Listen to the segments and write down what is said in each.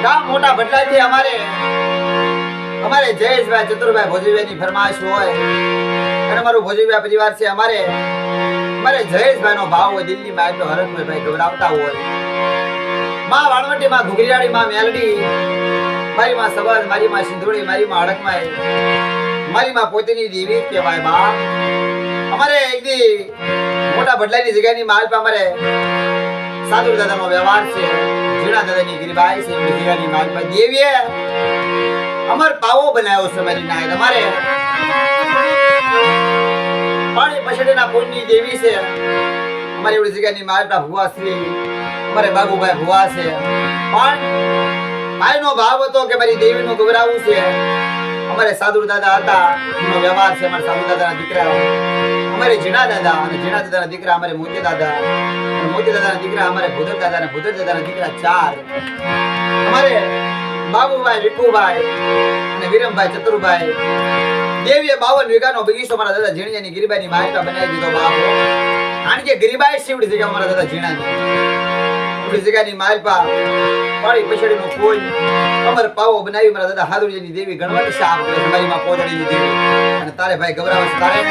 ગામ મોટા બદલાથી અમારે જયેશભાઈ ચતુરભાઈ ભોજીભાઈની ફરમાઈશ હોય અને અમારું ભોજીભાઈ પરિવાર છે અમારે જયેશભાઈનો ભાવ હોય દિલ્હીમાં એટલો હરખભાઈ ગવરાવતા હોય માં વાણવટી માં ઘુઘરીયાળી માં મેલડી મારી માં સબદ મારી માં સિંધુડી મારી માં અડકમાઈ મારી માં પોતાની દેવી કહેવાય બા અમારે એકદી મોટા બદલાની જગ્યાની માલ પર અમારે સાધુ દાદાનો વ્યવહાર છે જીણા દાદાની ગિરિબાઈ છે એમની જગ્યાની માલ પર દેવીએ અમર પાવો બનાવ્યો છે મારી નાય તમારે પાણી પછડીના પુણ્યની દેવી છે અમારી એવડી જગ્યાની માલ પર ભુવા શ્રી અમારે બાબુભાઈ ભુવા છે પણ ભાઈનો ભાવ હતો કે મારી દેવીનું ગૌરાવું છે અમારે સાધુ દાદા હતા એનો વ્યવહાર છે અમારા સાધુ દાદાના દીકરા અમારે જીણા દાદા અને જીણા દાદાના દીકરા અમારે મોતી દાદા અને મોતી દાદાના દીકરા અમારે ભૂદર દાદા અને ભૂદર દાદાના દીકરા ચાર અમારે બાબુભાઈ વિપુભાઈ અને વિરમભાઈ ચતુરભાઈ દેવીએ 52 વીઘાનો બગીચો મારા દાદા જીણિયાની ગિરિબાઈની માલિકા બનાવી દીધો બાપો કારણ કે ગિરિબાઈ શિવડી જગ્યા મારા દાદા જીણાની એવડી જગ્યાની માલપા પાણી પછડીનો કોઈ અમર પાવો બનાવી મારા દાદા હાદુરીની દેવી ગણવતી સાપ કરે છે મારી માં પોદડીની દેવી અને તારે ભાઈ ગવરાવસ તારે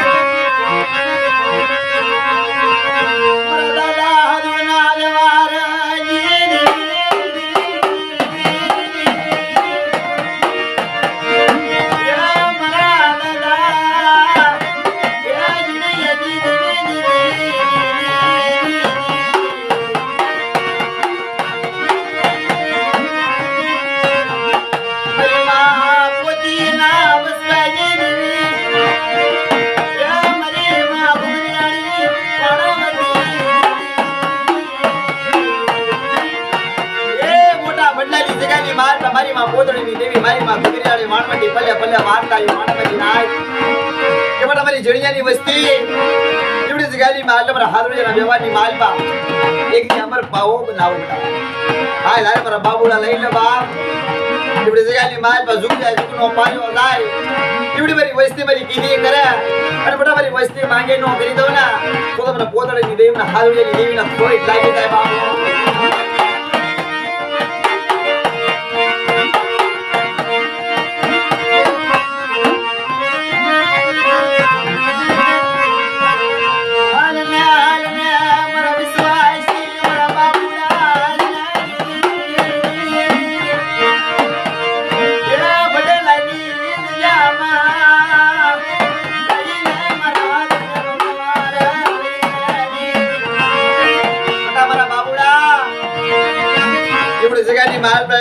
મારા દાદા હાદુરના વ્યવહાર મારી માં પોદડીની દેવી મારી માં ઘુઘરીયાળી વાણવટી પલ્લે પલ્લે વાર્તાયું વાણવટી નાય કે બટ અમારી જણિયાની વસ્તી એવડી જગ્યાની માલ અમારા હાદુરીના વ્યવહારની માલમાં એક દી અમર પાવો બનાવો હાય લારે મારા બાબુડા લઈ લે બાપ એવડી જગ્યાની માલમાં ઝુક જાય ઝુકનો પાયો લાય એવડી મારી વસ્તી મારી કીધી કરે અને બટા મારી વસ્તી માંગે નો કરી દઉં ના તો તમને પોદડીની દેવીના હાદુરીની દેવીના ખોટ લાગી જાય બાપ જગ્યાની માલ પર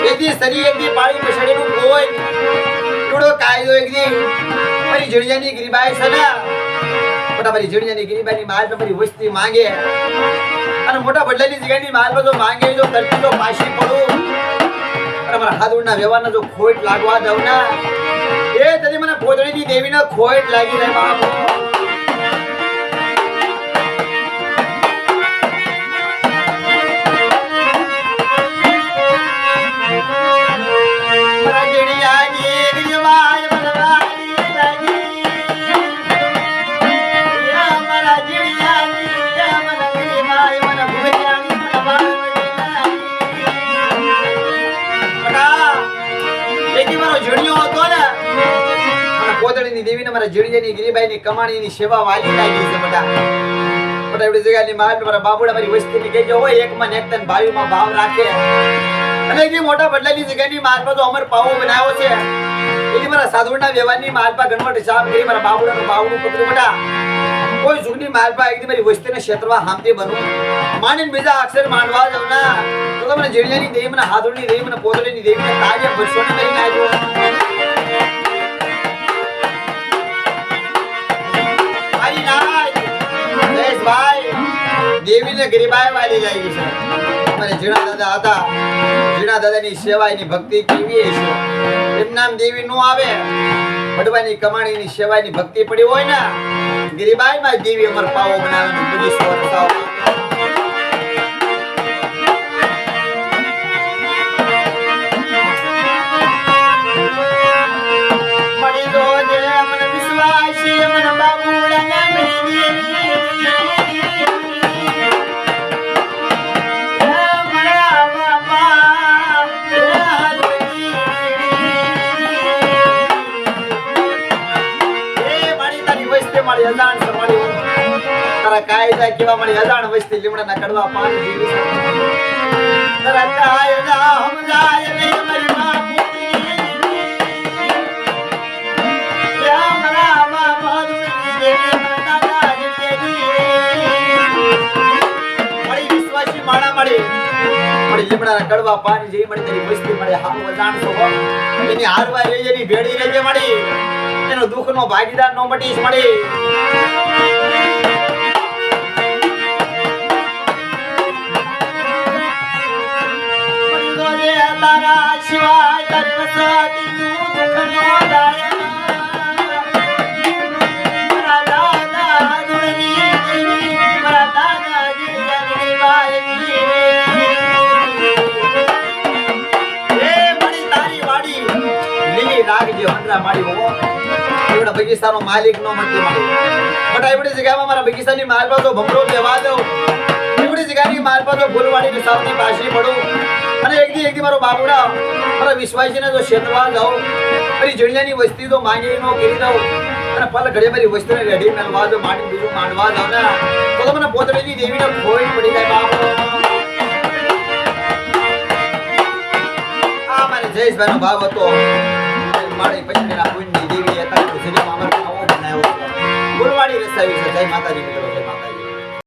એકદી સરી એકદી પાણી પછડીનું કોઈ થોડો કાયદો એકદી મારી જણિયાની ગિરિબાઈ છે ને મોટા મારી જણિયાની ગિરિબાઈની માલ પર મારી વસ્તી માંગે અને મોટા બદલાની જગ્યાની માલ પર જો માંગે જો કરતી તો પાછી પડું અને મારા હાદુરના વ્યવહારના જો ખોટ લાગવા દઉં ના એ તને મને પોદડીની દેવીના ખોટ લાગી જાય બાપ દેવીને મારા જીણિયાની ગિરિબાઈની કમાણીની સેવા વાલી લાગી છે બધા એવડી જગ્યાની માલ મારા બાબુડા મારી વસ્તીની કહેજો હોય એકમાં એક તન ભાઈમાં ભાવ રાખે અને જે મોટા બદલાની જગ્યાની માલ પર તો અમર પાવો બનાવ્યો છે એ મારા સાધુના વ્યવહારની માલ પર ગણવટ હિસાબ કરી મારા બાબુડાનું બાવનું પકડ્યું બધા કોઈ જુગની માલ પર એકદી મારી વસ્તીને ક્ષેત્રમાં હામતી બનવું માનીને બીજા અક્ષર માંડવા જાવ ના તો તમને જીણિયાની દેવી મને હાથુની દેવી મને પોદડીની દેવી તાજે વર્ષોને કરી નાખ્યો દેવીને ગિરિબાઈ વાલી લાગી છે અમારે જીણા દાદા હતા જીણા દાદાની સેવા એની ભક્તિ કેવી છે એમ નામ દેવી નો આવે વડવાની કમાણીની સેવાની ભક્તિ પડી હોય ને ગિરિબાઈ માં દેવી અમર પાવો બનાવવાની બધી સ્વરતાઓ મળી દો જે મને વિશ્વાસી મને બાબુડા ના અજાણ સમાડ્યો તારા કાયદા કેવા મળી અજાણ વસ્તી લીમડાના કડવા પાન જીવી છે તારા કાયદા સમજાય નહીં મારી માં પૂતી રામ રામ માધુરી દેવી દાદા મળી વિશ્વાસી માણા મળી લીમડાના કડવા પાણી જેવી મળી તેની વસ્તી મળે હાવ અજાણ છો એની હારવા રેજેની ભેડી રેજે મળી એનો દુઃખનો ભાગીદાર નો મટીશ મળી તારા શિવાય તારી વસતી નું દુઃખ નો દાય મારા દાદા દુરની દેવી મારા દાદા જીની વાયની રાગ જે વંદરા માડી હો એવડા બગીચાનો માલિક નો મટી માડી બટ એવડી જગ્યામાં મારા બગીચાની માલપા તો ભમરો લેવા દો એવડી જગ્યાની માલપા તો ફૂલવાડી ની સાવની પાછી પડું અને એકદી મારો બાબુડા મારા વિશ્વાસીને તો શેતવા જાઓ મારી જણિયાની વસ્તી તો માંગી નો કરી દઉં અને પલ ઘડે મારી વસ્તીને રેડી મેલવા દો માટી બીજું માંડવા દો ને તો મને પોતળીની દેવીને ખોઈ પડી જાય બાપ આ મારે જયેશભાઈનો ભાવ હતો મારી પછીના પુણ્યની દેવી હતા તો સિનેમા અમર આવો બનાવ્યો ફૂલવાડી રસાવી છે જય માતાજી મિત્રો